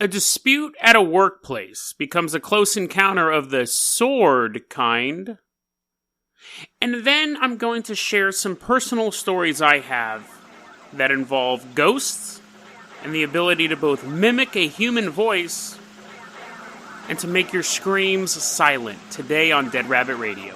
A dispute at a workplace becomes a close encounter of the sword kind. And then I'm going to share some personal stories I have that involve ghosts and the ability to both mimic a human voice and to make your screams silent today on Dead Rabbit Radio.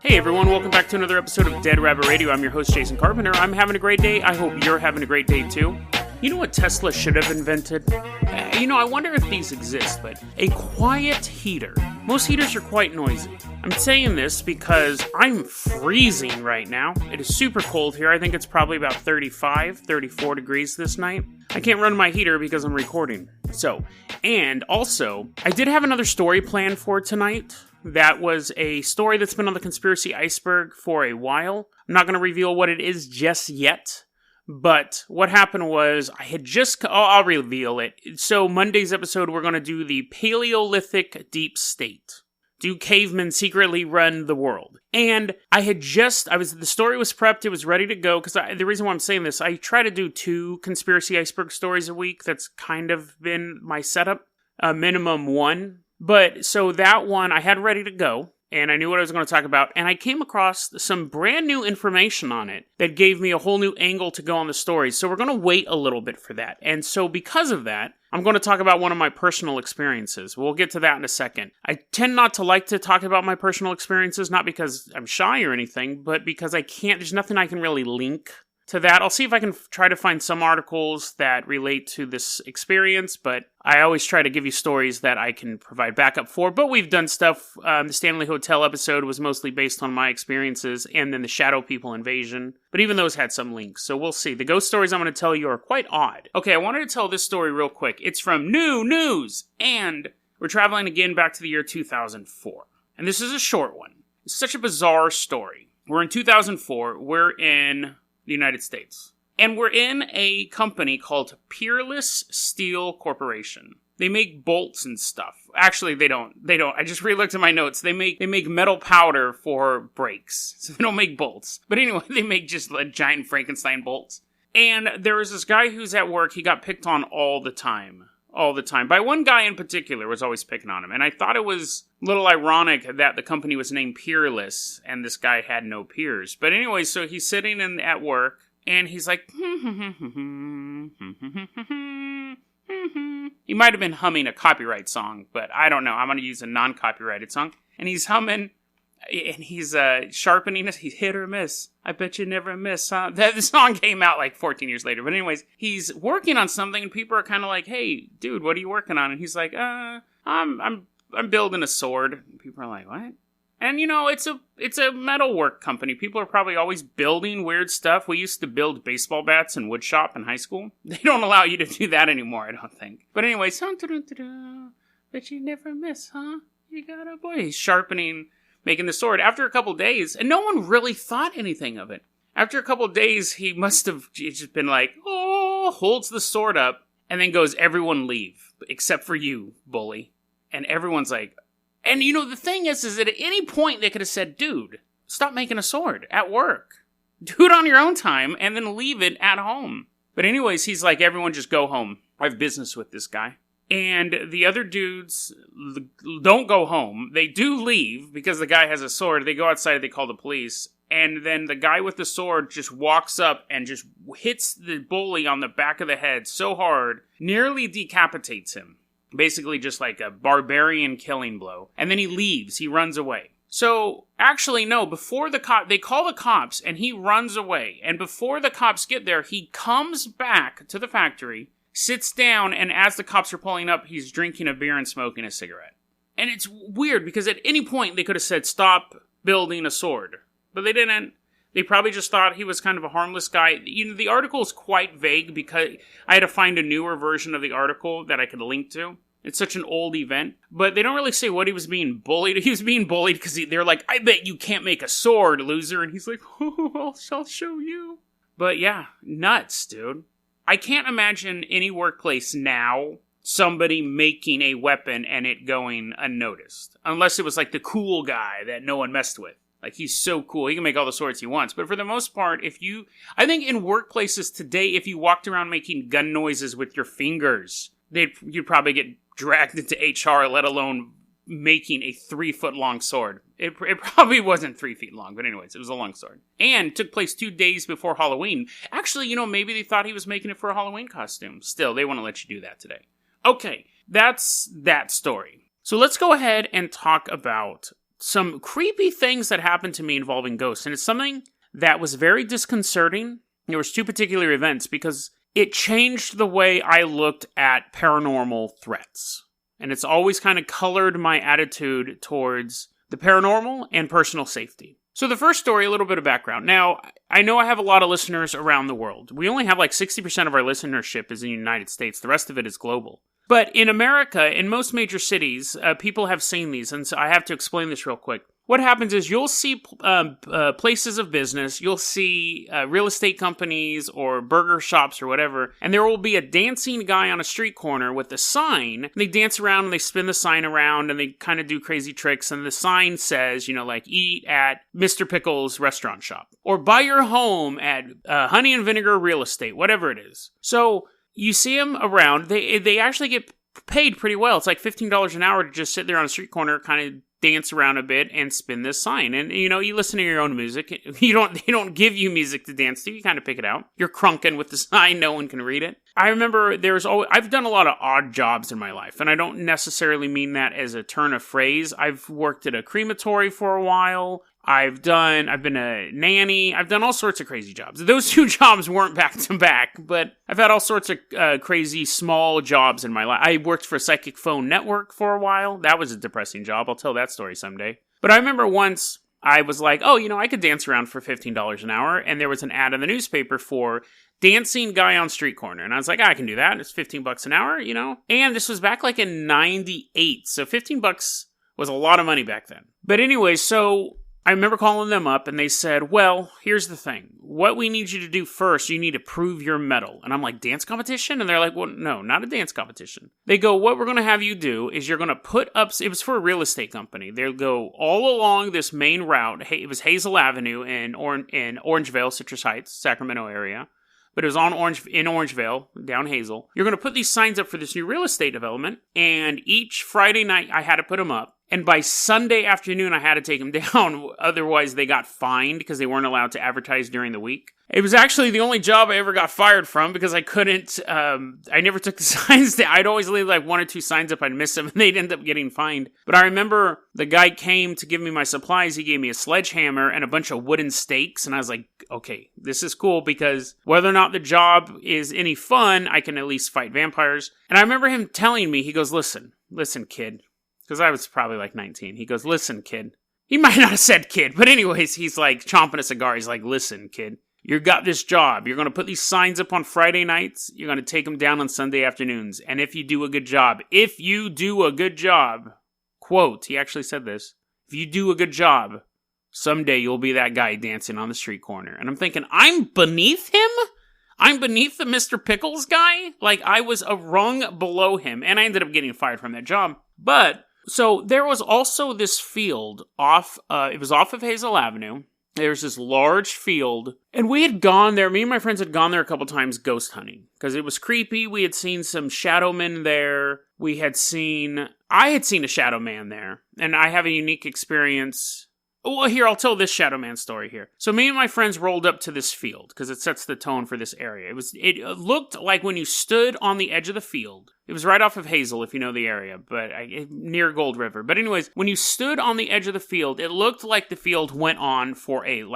Hey everyone, welcome back to another episode of Dead Rabbit Radio. I'm your host, Jason Carpenter. I'm having a great day. I hope you're having a great day too. You know what Tesla should have invented? I wonder if these exist, but a quiet heater. Most heaters are quite noisy. I'm saying this because I'm freezing right now. It is super cold here. I think it's probably about 35, 34 degrees this night. I can't run my heater because I'm recording. And also, I did have another story planned for tonight. That was a story that's been on the conspiracy iceberg for a while. I'm not going to reveal what it is just yet. But what happened was, I'll reveal it. So Monday's episode, we're going to do the Paleolithic deep state. Do cavemen secretly run the world? And the story was prepped, it was ready to go, because the reason why I'm saying this, I try to do 2 conspiracy iceberg stories a week. That's kind of been my setup, minimum 1. But, so that one I had ready to go, and I knew what I was going to talk about, and I came across some brand new information on it that gave me a whole new angle to go on the story, so we're going to wait a little bit for that. And so because of that, I'm going to talk about one of my personal experiences. We'll get to that in a second. I tend not to like to talk about my personal experiences, not because I'm shy or anything, but because there's nothing I can really link to that. I'll see if I can try to find some articles that relate to this experience, but I always try to give you stories that I can provide backup for. But we've done stuff. The Stanley Hotel episode was mostly based on my experiences, and then the Shadow People invasion. But even those had some links, so we'll see. The ghost stories I'm going to tell you are quite odd. Okay, I wanted to tell this story real quick. It's from New News, and we're traveling again back to the year 2004. And this is a short one. It's such a bizarre story. We're in 2004. We're in the United States. And we're in a company called Peerless Steel Corporation. They make bolts and stuff. Actually, they don't. I just re-looked at my notes. They make metal powder for brakes. So they don't make bolts. But anyway, they make just giant Frankenstein bolts. And there was this guy who's at work. He got picked on all the time. By one guy in particular was always picking on him. And I thought it was a little ironic that the company was named Peerless and this guy had no peers. But anyway, so he's sitting at work and he's like, he might have been humming a copyright song, but I don't know. I'm going to use a non-copyrighted song. And he's humming and he's sharpening it. He's hit or miss. I bet you never miss, huh? The song came out like 14 years later. But anyways, he's working on something and people are kind of like, hey, dude, what are you working on? And he's like, I'm building a sword. And people are like, what? And it's a metalwork company. People are probably always building weird stuff. We used to build baseball bats in wood shop in high school. They don't allow you to do that anymore, I don't think. But anyways, bet you never miss, huh? You got a boy. He's sharpening, making the sword. After a couple days, and no one really thought anything of it. After a couple days, he must have just been like, holds the sword up, and then goes, everyone leave, except for you, bully. And everyone's like, and the thing is that at any point they could have said, dude, stop making a sword at work. Do it on your own time, and then leave it at home. But anyways, he's like, everyone just go home. I have business with this guy. And the other dudes don't go home. They do leave because the guy has a sword. They go outside, they call the police. And then the guy with the sword just walks up and just hits the bully on the back of the head so hard, nearly decapitates him. Basically just like a barbarian killing blow. And then he leaves. He runs away. So, actually, no. Before they call the cops and he runs away. And before the cops get there, he comes back to the factory, sits down, and as the cops are pulling up, he's drinking a beer and smoking a cigarette. And it's weird because at any point they could have said, stop building a sword. But they didn't. They probably just thought he was kind of a harmless guy. The article is quite vague because I had to find a newer version of the article that I could link to. It's such an old event. But they don't really say what he was being bullied. He was being bullied because they're like, I bet you can't make a sword, loser. And he's like, I'll show you. But yeah, nuts, dude. I can't imagine any workplace now somebody making a weapon and it going unnoticed. Unless it was like the cool guy that no one messed with. Like, he's so cool. He can make all the swords he wants. But for the most part, I think in workplaces today, if you walked around making gun noises with your fingers, you'd probably get dragged into HR, let alone making a 3-foot-long sword. It probably wasn't 3 feet long, but anyways, it was a long sword. And took place 2 days before Halloween. Actually, maybe they thought he was making it for a Halloween costume. Still, they won't let you do that today. Okay, that's that story. So let's go ahead and talk about some creepy things that happened to me involving ghosts. And it's something that was very disconcerting. There was 2 particular events because it changed the way I looked at paranormal threats. And it's always kind of colored my attitude towards the paranormal and personal safety. So the first story, a little bit of background. Now, I know I have a lot of listeners around the world. We only have like 60% of our listenership is in the United States. The rest of it is global. But in America, in most major cities, people have seen these. And so I have to explain this real quick. What happens is you'll see places of business, you'll see real estate companies or burger shops or whatever, and there will be a dancing guy on a street corner with a sign. They dance around and they spin the sign around and they kind of do crazy tricks, and the sign says, like, eat at Mr. Pickle's restaurant shop, or buy your home at Honey and Vinegar Real Estate, whatever it is. So you see them around. They actually get paid pretty well. It's like $15 an hour to just sit there on a street corner, kind of dance around a bit and spin this sign. And, you listen to your own music. They don't give you music to dance to. You kind of pick it out. You're crunking with the sign. No one can read it. I remember I've done a lot of odd jobs in my life, and I don't necessarily mean that as a turn of phrase. I've worked at a crematory for a while. I've been a nanny. I've done all sorts of crazy jobs. Those 2 jobs weren't back to back, but I've had all sorts of crazy small jobs in my life. I worked for a psychic phone network for a while. That was a depressing job. I'll tell that story someday. But I remember once I was like, I could dance around for $15 an hour, and there was an ad in the newspaper for dancing guy on street corner. And I was like, I can do that. It's $15 an hour, And this was back like in 98. So $15 was a lot of money back then. But anyway, so I remember calling them up and they said, well, here's the thing. What we need you to do first, you need to prove your mettle. And I'm like, dance competition? And they're like, well, no, not a dance competition. They go, what we're going to have you do is you're going to put up, it was for a real estate company. They'll go all along this main route. It was Hazel Avenue in Orangevale, Citrus Heights, Sacramento area. But it was in Orangevale, down Hazel. You're going to put these signs up for this new real estate development. And each Friday night, I had to put them up. And by Sunday afternoon, I had to take them down. Otherwise, they got fined because they weren't allowed to advertise during the week. It was actually the only job I ever got fired from because I couldn't, I never took the signs down. I'd always leave like 1 or 2 signs up, I'd miss them, and they'd end up getting fined. But I remember the guy came to give me my supplies. He gave me a sledgehammer and a bunch of wooden stakes. And I was like, okay, this is cool because whether or not the job is any fun, I can at least fight vampires. And I remember him telling me, he goes, listen, kid. Because I was probably like 19. He goes, listen, kid. He might not have said kid, but anyways, he's like chomping a cigar. He's like, listen, kid. You got this job. You're going to put these signs up on Friday nights. You're going to take them down on Sunday afternoons. And if you do a good job, quote, he actually said this, if you do a good job, someday you'll be that guy dancing on the street corner. And I'm thinking, I'm beneath him? I'm beneath the Mr. Pickles guy? Like, I was a rung below him. And I ended up getting fired from that job. But so there was also this field it was off of Hazel Avenue. There's this large field, and we had gone there, me and my friends had gone there a couple times ghost hunting, because it was creepy. We had seen some shadow men there. I had seen a shadow man there, and I have a unique experience. Well, here, I'll tell this shadow man story here. So me and my friends rolled up to this field, because it sets the tone for this area. It looked like when you stood on the edge of the field. It was right off of Hazel, if you know the area, but near Gold River. But anyways, when you stood on the edge of the field, it looked like the field went on it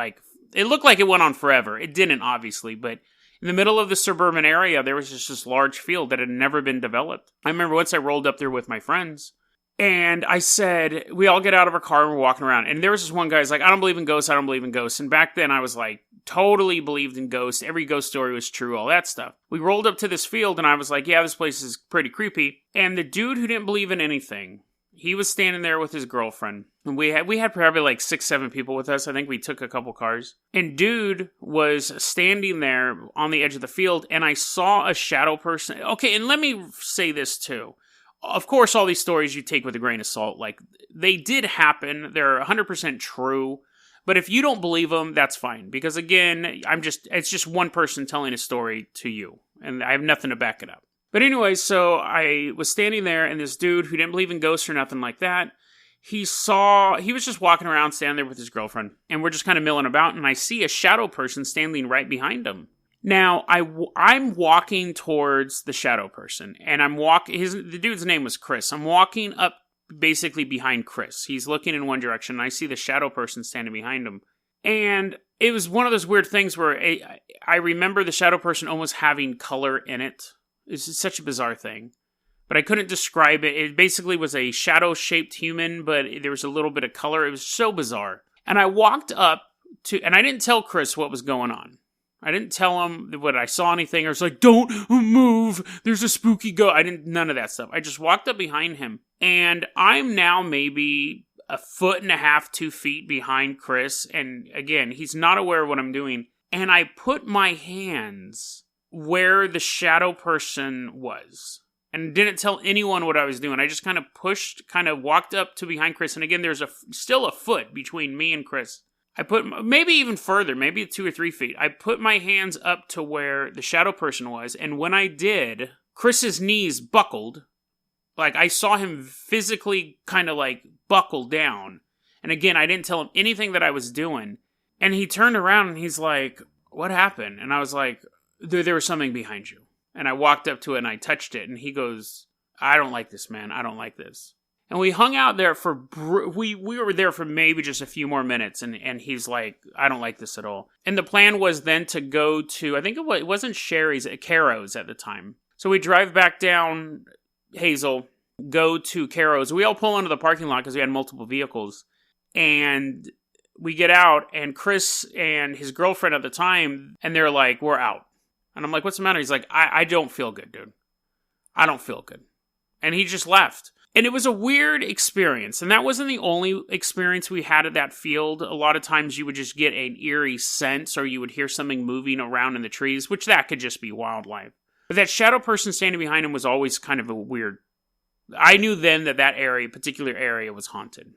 looked like it went on forever. It didn't, obviously, but in the middle of the suburban area, there was just this large field that had never been developed. I remember once I rolled up there with my friends, and I said, we all get out of our car and we're walking around. And there was this one guy who's like, I don't believe in ghosts. And back then I was like, totally believed in ghosts. Every ghost story was true, all that stuff. We rolled up to this field and I was like, yeah, this place is pretty creepy. And the dude who didn't believe in anything, he was standing there with his girlfriend. And we had probably like 6-7 people with us. I think we took a couple cars. And dude was standing there on the edge of the field and I saw a shadow person. Okay, and let me say this too. Of course, all these stories you take with a grain of salt. Like, they did happen. They're 100% true. But if you don't believe them, that's fine. Because again, it's just one person telling a story to you. And I have nothing to back it up. But anyway, so I was standing there, and this dude who didn't believe in ghosts or nothing like that, he was just walking around, standing there with his girlfriend. And we're just kind of milling about, and I see a shadow person standing right behind him. Now, I'm walking towards the shadow person, and the dude's name was Chris. I'm walking up basically behind Chris. He's looking in one direction, and I see the shadow person standing behind him. And it was one of those weird things where I remember the shadow person almost having color in it. It's such a bizarre thing. But I couldn't describe it. It basically was a shadow-shaped human, but there was a little bit of color. It was so bizarre. And I walked up and I didn't tell Chris what was going on. I didn't tell him what I saw anything. I was like, don't move. There's a spooky ghost. None of that stuff. I just walked up behind him. And I'm now maybe 1.5 feet, 2 feet behind Chris. And again, he's not aware of what I'm doing. And I put my hands where the shadow person was. And didn't tell anyone what I was doing. I just kind of walked up to behind Chris. And again, there's still a foot between me and Chris. I put, maybe even further, maybe 2 or 3 feet. I put my hands up to where the shadow person was. And when I did, Chris's knees buckled. Like, I saw him physically kind of like buckle down. And again, I didn't tell him anything that I was doing. And he turned around and he's like, what happened? And I was like, there was something behind you. And I walked up to it and I touched it. And he goes, I don't like this, man. I don't like this. And we hung out there we were there for maybe just a few more minutes. And he's like, I don't like this at all. And the plan was then to go to, I think it wasn't Sherry's, Caro's at the time. So we drive back down Hazel, go to Caro's. We all pull into the parking lot because we had multiple vehicles. And we get out, and Chris and his girlfriend at the time, and they're like, we're out. And I'm like, what's the matter? He's like, I don't feel good, dude. I don't feel good. And he just left. And it was a weird experience. And that wasn't the only experience we had at that field. A lot of times you would just get an eerie sense, or you would hear something moving around in the trees, which that could just be wildlife. But that shadow person standing behind him was always kind of a weird. I knew then that particular area was haunted.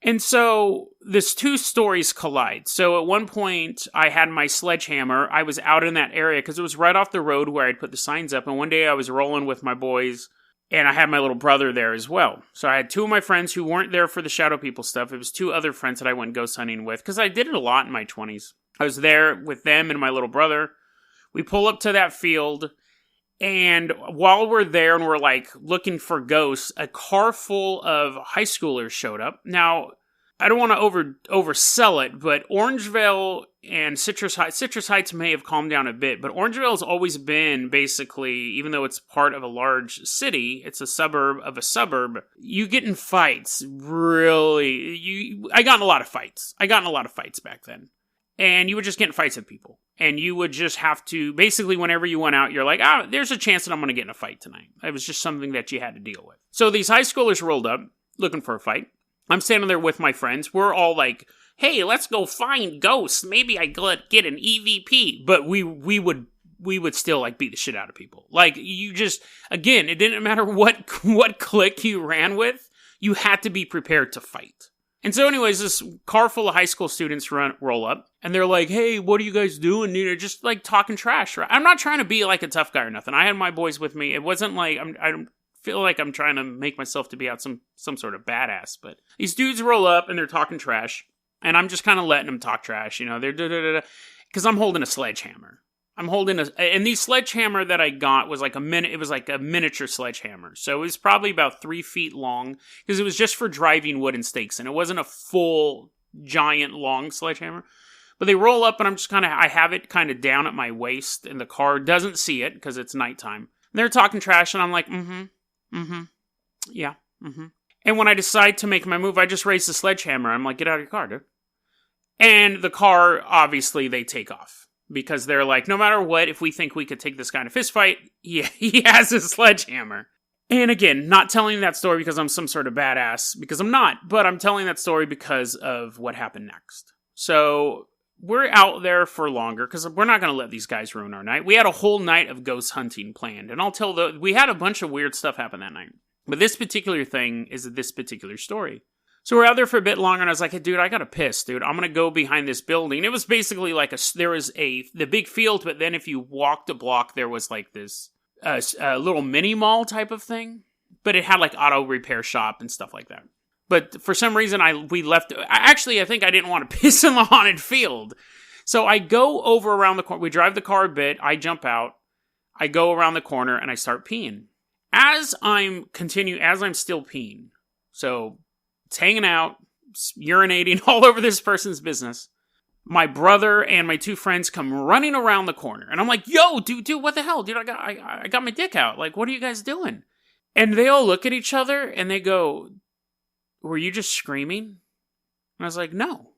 And so these two stories collide. So at one point, I had my sledgehammer. I was out in that area because it was right off the road where I'd put the signs up. And one day I was rolling with my boys, and I had my little brother there as well. So I had two of my friends who weren't there for the shadow people stuff. It was two other friends that I went ghost hunting with because I did it a lot in my 20s. I was there with them and my little brother. We pull up to that field. And while we're there and we're like looking for ghosts, a car full of high schoolers showed up. Now, I don't want to oversell it, but Orangevale and Citrus Heights may have calmed down a bit, but Orangevale has always been basically, even though it's part of a large city, it's a suburb of a suburb, you get in fights, really. I got in a lot of fights. Back then. And you would just get in fights with people. And you would just have to, basically whenever you went out, you're like, there's a chance that I'm going to get in a fight tonight. It was just something that you had to deal with. So these high schoolers rolled up, looking for a fight. I'm standing there with my friends. We're all like, hey, let's go find ghosts. Maybe I get an EVP. But we would still like beat the shit out of people. Like, you just, again, it didn't matter what clique you ran with. You had to be prepared to fight. And so anyways, this car full of high school students roll up, and they're like, hey, what are you guys doing? You know, just like talking trash. Right? I'm not trying to be like a tough guy or nothing. I had my boys with me. It wasn't like, I don't feel like I'm trying to make myself to be out some sort of badass. But these dudes roll up, and they're talking trash, and I'm just kind of letting them talk trash. You know, they're because I'm holding a sledgehammer. And the sledgehammer that I got was like it was like a miniature sledgehammer. So it was probably about 3 feet long because it was just for driving wooden stakes. And it wasn't a full giant long sledgehammer. But they roll up and I have it kind of down at my waist, and the car doesn't see it because it's nighttime. And they're talking trash and I'm like, yeah. And when I decide to make my move, I just raise the sledgehammer. I'm like, get out of your car, dude. And the car, obviously, they take off. Because they're like, no matter what, if we think we could take this guy in a fist fight, he has a sledgehammer. And again, not telling that story because I'm some sort of badass, because I'm not, but I'm telling that story because of what happened next. So we're out there for longer because we're not going to let these guys ruin our night. We had a whole night of ghost hunting planned, and we had a bunch of weird stuff happen that night. But this particular thing is this particular story. So we're out there for a bit longer, and I was like, hey, dude, I gotta piss, dude. I'm gonna go behind this building. It was basically like the big field, but then if you walked a block, there was like this little mini mall type of thing. But it had like auto repair shop and stuff like that. But for some reason, we left. I think I didn't want to piss in the haunted field. So I go over around the corner. We drive the car a bit. I jump out. I go around the corner and I start peeing. As I'm still peeing. So it's hanging out, urinating all over this person's business. My brother and my two friends come running around the corner. And I'm like, yo, dude, what the hell? Dude, I got my dick out. Like, what are you guys doing? And they all look at each other and they go, were you just screaming? And I was like, no.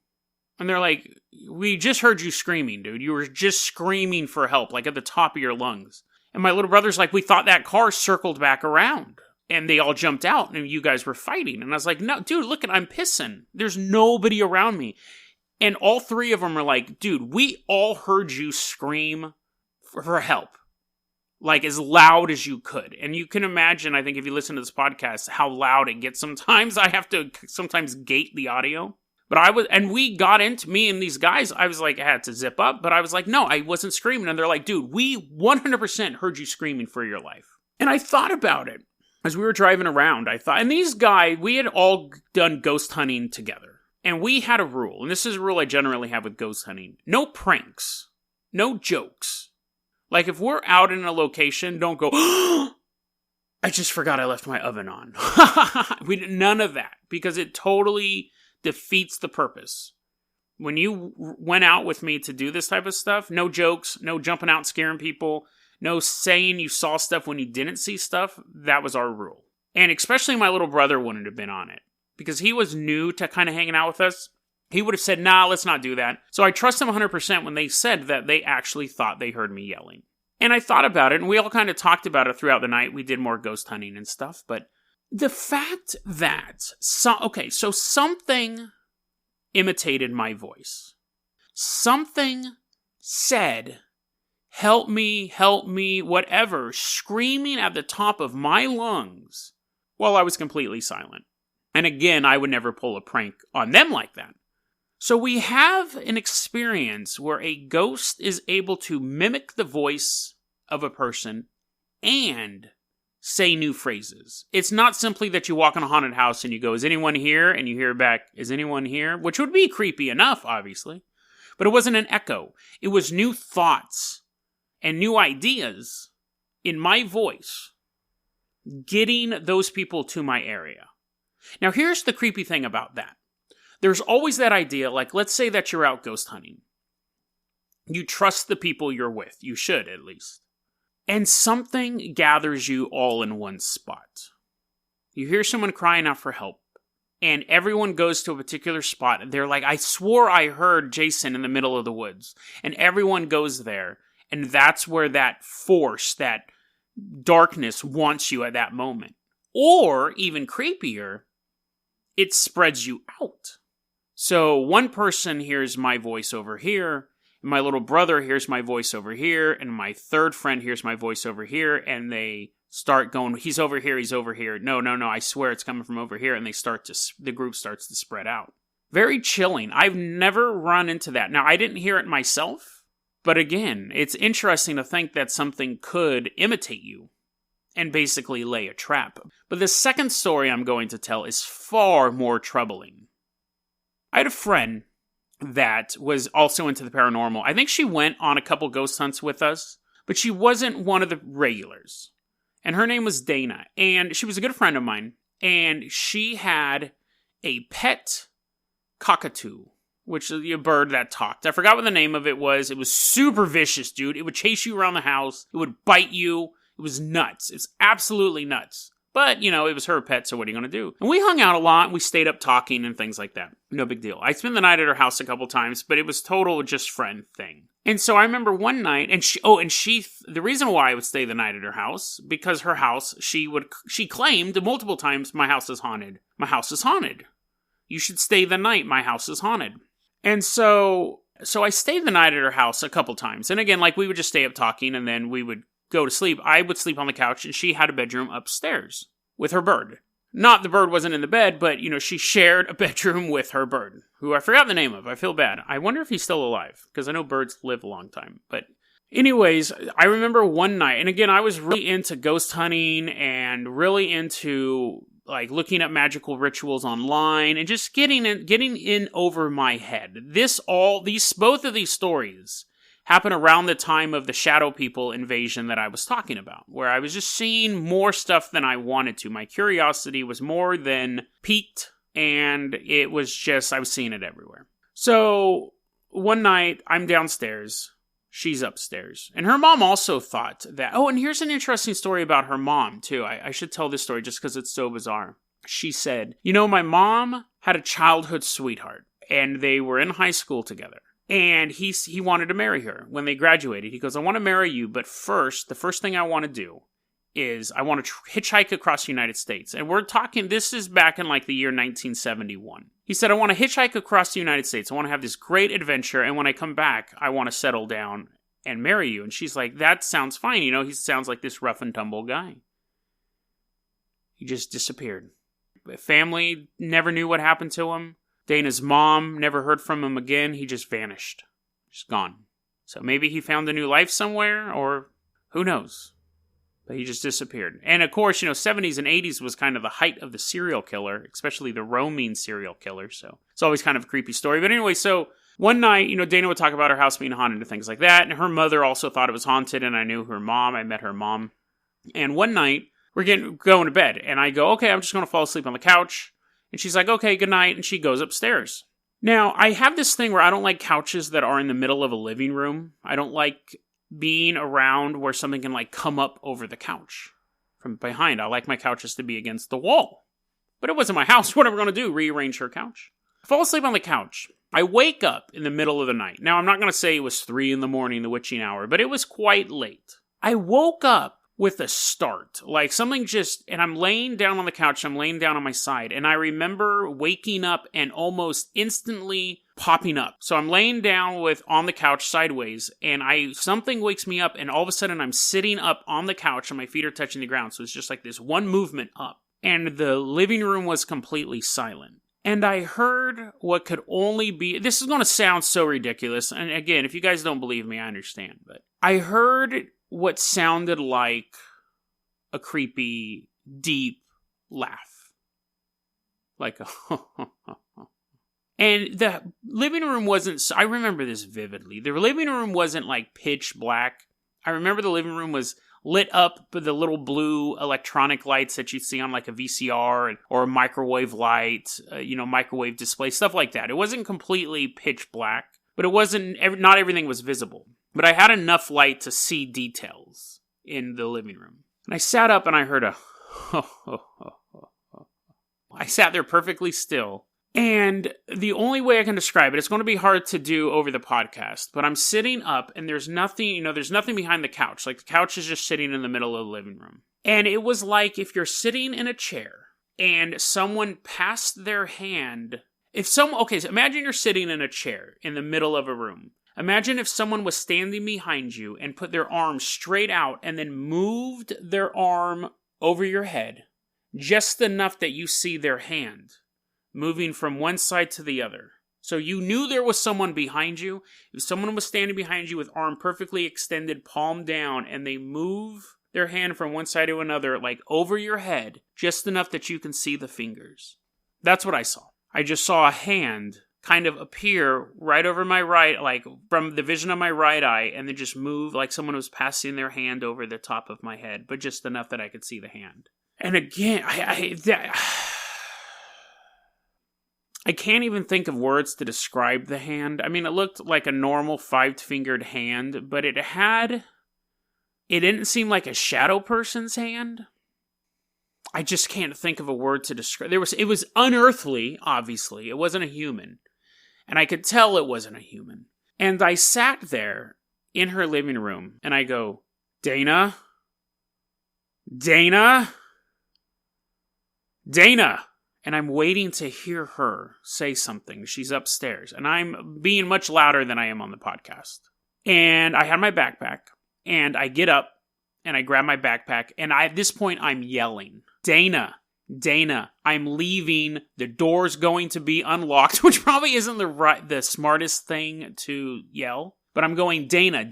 And they're like, we just heard you screaming, dude. You were just screaming for help, like at the top of your lungs. And my little brother's like, we thought that car circled back around. And they all jumped out and you guys were fighting. And I was like, no, dude, look, I'm pissing. There's nobody around me. And all three of them were like, dude, we all heard you scream for help. Like as loud as you could. And you can imagine, I think if you listen to this podcast, how loud it gets sometimes. I have to sometimes gate the audio. But we got into, me and these guys, I was like, I had to zip up. But I was like, no, I wasn't screaming. And they're like, dude, we 100% heard you screaming for your life. And I thought about it. As we were driving around, I thought, and these guys, we had all done ghost hunting together. And we had a rule, and this is a rule I generally have with ghost hunting. No pranks. No jokes. Like, if we're out in a location, don't go, I just forgot I left my oven on. None of that, because it totally defeats the purpose. When you went out with me to do this type of stuff, no jokes, no jumping out and scaring people, no saying you saw stuff when you didn't see stuff. That was our rule. And especially my little brother wouldn't have been on it. Because he was new to kind of hanging out with us. He would have said, nah, let's not do that. So I trust him 100% when they said that they actually thought they heard me yelling. And I thought about it, and we all kind of talked about it throughout the night. We did more ghost hunting and stuff. But the fact that, so something imitated my voice. Something said, help me, whatever, screaming at the top of my lungs while I was completely silent. And again, I would never pull a prank on them like that. So we have an experience where a ghost is able to mimic the voice of a person and say new phrases. It's not simply that you walk in a haunted house and you go, is anyone here? And you hear back, is anyone here? Which would be creepy enough, obviously. But it wasn't an echo. It was new thoughts and new ideas in my voice getting those people to my area. Now, here's the creepy thing about that. There's always that idea, like, let's say that you're out ghost hunting. You trust the people you're with. You should, at least. And something gathers you all in one spot. You hear someone crying out for help, and everyone goes to a particular spot. They're like, I swore I heard Jason in the middle of the woods. And everyone goes there, and that's where that force, that darkness wants you at that moment. Or, even creepier, it spreads you out. So one person hears my voice over here, and my little brother hears my voice over here, and my third friend hears my voice over here, and they start going, he's over here, he's over here. No, I swear it's coming from over here, and the group starts to spread out. Very chilling. I've never run into that. Now, I didn't hear it myself, but again, it's interesting to think that something could imitate you and basically lay a trap. But the second story I'm going to tell is far more troubling. I had a friend that was also into the paranormal. I think she went on a couple ghost hunts with us, but she wasn't one of the regulars. And her name was Dana, and she was a good friend of mine. And she had a pet cockatoo, which is a bird that talked. I forgot what the name of it was. It was super vicious, dude. It would chase you around the house. It would bite you. It was nuts. It's absolutely nuts. But, it was her pet, so what are you going to do? And we hung out a lot. We stayed up talking and things like that. No big deal. I spent the night at her house a couple times, but it was total just friend thing. And so I remember one night, the reason why I would stay the night at her house, because her house, she claimed multiple times, my house is haunted. My house is haunted. You should stay the night. My house is haunted. And so I stayed the night at her house a couple times. And again, we would just stay up talking, and then we would go to sleep. I would sleep on the couch, and she had a bedroom upstairs with her bird. Not the bird wasn't in the bed, but, she shared a bedroom with her bird, who I forgot the name of. I feel bad. I wonder if he's still alive, because I know birds live a long time. But anyways, I remember one night, and again, I was really into ghost hunting and really into like looking at magical rituals online and just getting in over my head. Both of these stories happen around the time of the Shadow People invasion that I was talking about, where I was just seeing more stuff than I wanted to. My curiosity was more than piqued, and it was just, I was seeing it everywhere. So, one night, I'm downstairs, she's upstairs, and her mom also thought that, and here's an interesting story about her mom, too. I should tell this story just because it's so bizarre. She said, my mom had a childhood sweetheart, and they were in high school together. And he wanted to marry her when they graduated. He goes, I want to marry you, but the first thing I want to do is I want to hitchhike across the United States. And we're talking, this is back in like the year 1971. He said, I want to hitchhike across the United States. I want to have this great adventure. And when I come back, I want to settle down and marry you. And she's like, that sounds fine. He sounds like this rough and tumble guy. He just disappeared. Family never knew what happened to him. Dana's mom never heard from him again. He just vanished. Just gone. So maybe he found a new life somewhere, or who knows. But he just disappeared. And of course, 70s and 80s was kind of the height of the serial killer, especially the roaming serial killer. So it's always kind of a creepy story. But anyway, so one night, Dana would talk about her house being haunted and things like that. And her mother also thought it was haunted, and I knew her mom. I met her mom. And one night, we're going to bed. And I go, okay, I'm just going to fall asleep on the couch. And she's like, okay, good night, and she goes upstairs. Now, I have this thing where I don't like couches that are in the middle of a living room. I don't like being around where something can, come up over the couch from behind. I like my couches to be against the wall. But it wasn't my house. What am I going to do? Rearrange her couch? I fall asleep on the couch. I wake up in the middle of the night. Now, I'm not going to say it was 3 a.m, the witching hour, but it was quite late. I woke up with a start, and I'm laying down on the couch, I'm laying down on my side, and I remember waking up and almost instantly popping up. So I'm laying down on the couch sideways, and something wakes me up, and all of a sudden I'm sitting up on the couch, and my feet are touching the ground, so it's just like this one movement up. And the living room was completely silent. And I heard what could only be, this is going to sound so ridiculous, and again, if you guys don't believe me, I understand, but I heard what sounded like a creepy, deep laugh. Like a And the living room wasn't, I remember this vividly. The living room wasn't pitch black. I remember the living room was lit up with the little blue electronic lights that you'd see on a VCR or a microwave light, microwave display, stuff like that. It wasn't completely pitch black, but it wasn't, not everything was visible. But I had enough light to see details in the living room. And I sat up and I heard I sat there perfectly still. And the only way I can describe it, it's going to be hard to do over the podcast, but I'm sitting up and there's nothing, there's nothing behind the couch. The couch is just sitting in the middle of the living room. And it was like if you're sitting in a chair and someone passed their hand. So imagine you're sitting in a chair in the middle of a room. Imagine if someone was standing behind you and put their arm straight out and then moved their arm over your head just enough that you see their hand moving from one side to the other. So you knew there was someone behind you. If someone was standing behind you with arm perfectly extended, palm down, and they move their hand from one side to another, over your head, just enough that you can see the fingers. That's what I saw. I just saw a hand kind of appear right over my right, from the vision of my right eye, and then just move like someone was passing their hand over the top of my head, but just enough that I could see the hand. And again, I can't even think of words to describe the hand. I mean, it looked like a normal 5-fingered hand, but it didn't seem like a shadow person's hand. I just can't think of a word to describe. It was unearthly, obviously. It wasn't a human. And I could tell it wasn't a human. And I sat there in her living room, and I go, Dana? Dana? Dana! And I'm waiting to hear her say something. She's upstairs. And I'm being much louder than I am on the podcast. And I had my backpack. And I get up, and I grab my backpack. And at this point, I'm yelling, Dana, Dana, I'm leaving. The door's going to be unlocked, which probably isn't the smartest thing to yell. But I'm going, Dana,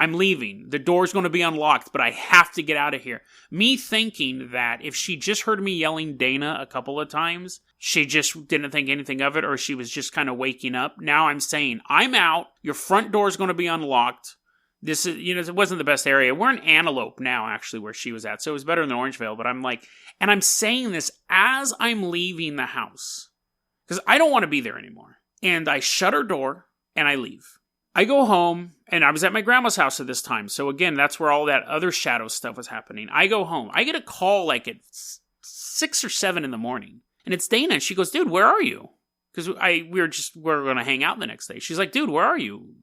I'm leaving. The door's going to be unlocked, but I have to get out of here. Me thinking that if she just heard me yelling Dana a couple of times, she just didn't think anything of it, or she was just kind of waking up. Now I'm saying, I'm out. Your front door's going to be unlocked. This is, it wasn't the best area. We're in Antelope now, actually, where she was at. So it was better than Orangevale. But I'm like, and I'm saying this as I'm leaving the house. Because I don't want to be there anymore. And I shut her door and I leave. I go home, and I was at my grandma's house at this time. So again, that's where all that other shadow stuff was happening. I go home. I get a call like at 6 or 7 in the morning. And it's Dana. And she goes, dude, where are you? Because we're going to hang out the next day. She's like, dude, where are you?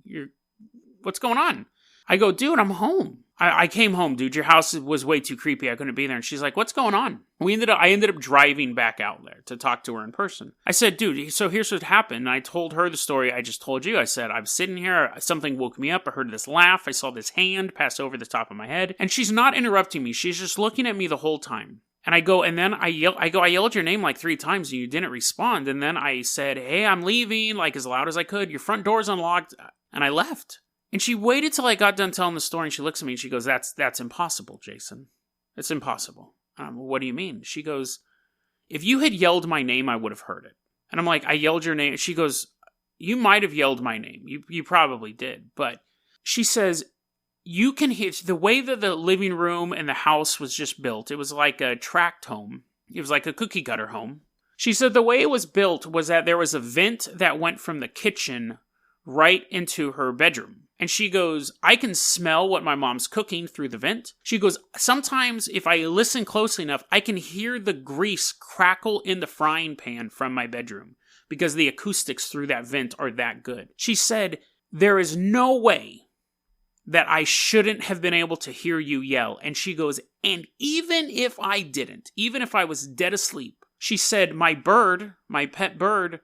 What's going on? I go, dude, I'm home. I came home, dude. Your house was way too creepy. I couldn't be there. And she's like, what's going on? I ended up driving back out there to talk to her in person. I said, dude, so here's what happened. And I told her the story I just told you. I said, I'm sitting here. Something woke me up. I heard this laugh. I saw this hand pass over the top of my head. And she's not interrupting me. She's just looking at me the whole time. And I go, and then I yelled your name like 3 times and you didn't respond. And then I said, hey, I'm leaving, like as loud as I could. Your front door's unlocked. And I left. And she waited till I got done telling the story, and she looks at me and she goes, that's impossible, Jason. It's impossible. What do you mean? She goes, if you had yelled my name, I would have heard it. And I'm like, I yelled your name. She goes, you might have yelled my name. You probably did. But she says, you can hear the way that the living room and the house was just built. It was like a tract home. It was like a cookie cutter home. She said the way it was built was that there was a vent that went from the kitchen right into her bedroom. And she goes, I can smell what my mom's cooking through the vent. She goes, sometimes if I listen closely enough, I can hear the grease crackle in the frying pan from my bedroom because the acoustics through that vent are that good. She said, there is no way that I shouldn't have been able to hear you yell. And she goes, and even if I didn't, even if I was dead asleep, she said, my pet bird,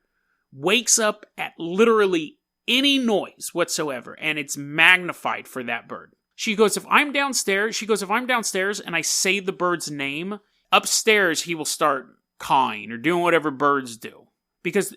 wakes up at literally any noise whatsoever, and it's magnified for that bird. She goes, if I'm downstairs and I say the bird's name, upstairs he will start cawing or doing whatever birds do. Because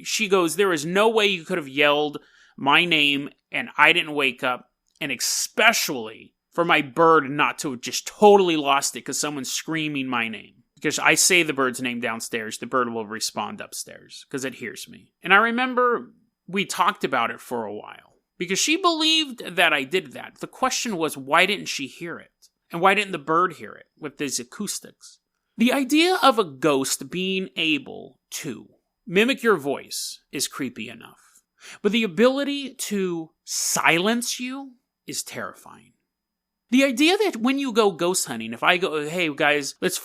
she goes, there is no way you could have yelled my name and I didn't wake up, and especially for my bird not to have just totally lost it because someone's screaming my name. Because I say the bird's name downstairs, the bird will respond upstairs because it hears me. And I remember we talked about it for a while because she believed that I did that. The question was, why didn't she hear it? And why didn't the bird hear it with these acoustics? The idea of a ghost being able to mimic your voice is creepy enough. But the ability to silence you is terrifying. The idea that when you go ghost hunting, if I go, hey guys, let's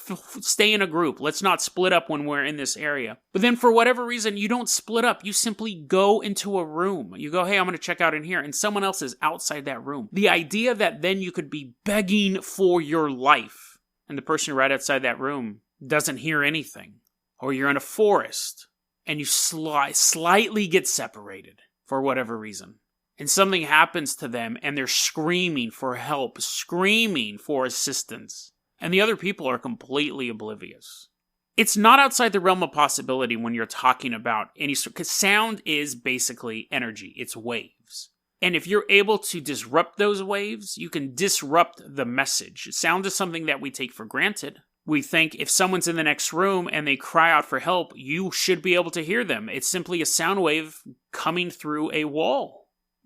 stay in a group, let's not split up when we're in this area. But then for whatever reason, you don't split up. You simply go into a room. You go, hey, I'm going to check out in here, and someone else is outside that room. The idea that then you could be begging for your life, and the person right outside that room doesn't hear anything. Or you're in a forest, and you slightly get separated for whatever reason. And something happens to them, and they're screaming for help, screaming for assistance. And the other people are completely oblivious. It's not outside the realm of possibility when you're talking about any sort, because sound is basically energy. It's waves. And if you're able to disrupt those waves, you can disrupt the message. Sound is something that we take for granted. We think if someone's in the next room and they cry out for help, you should be able to hear them. It's simply a sound wave coming through a wall.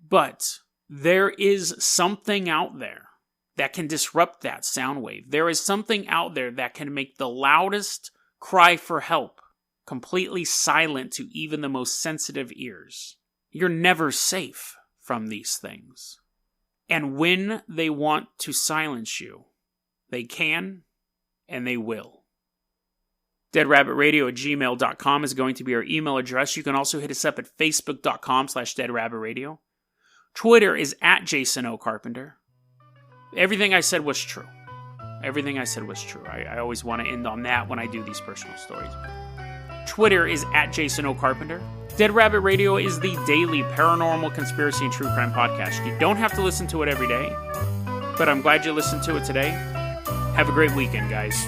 But there is something out there that can disrupt that sound wave. There is something out there that can make the loudest cry for help completely silent to even the most sensitive ears. You're never safe from these things. And when they want to silence you, they can and they will. DeadRabbitRadio@gmail.com is going to be our email address. You can also hit us up at Facebook.com/DeadRabbitRadio. Twitter is @JasonOCarpenter. Everything I said was true. Everything I said was true. I always want to end on that when I do these personal stories. Twitter is @JasonOCarpenter. Dead Rabbit Radio is the daily paranormal, conspiracy, and true crime podcast. You don't have to listen to it every day, but I'm glad you listened to it today. Have a great weekend, guys.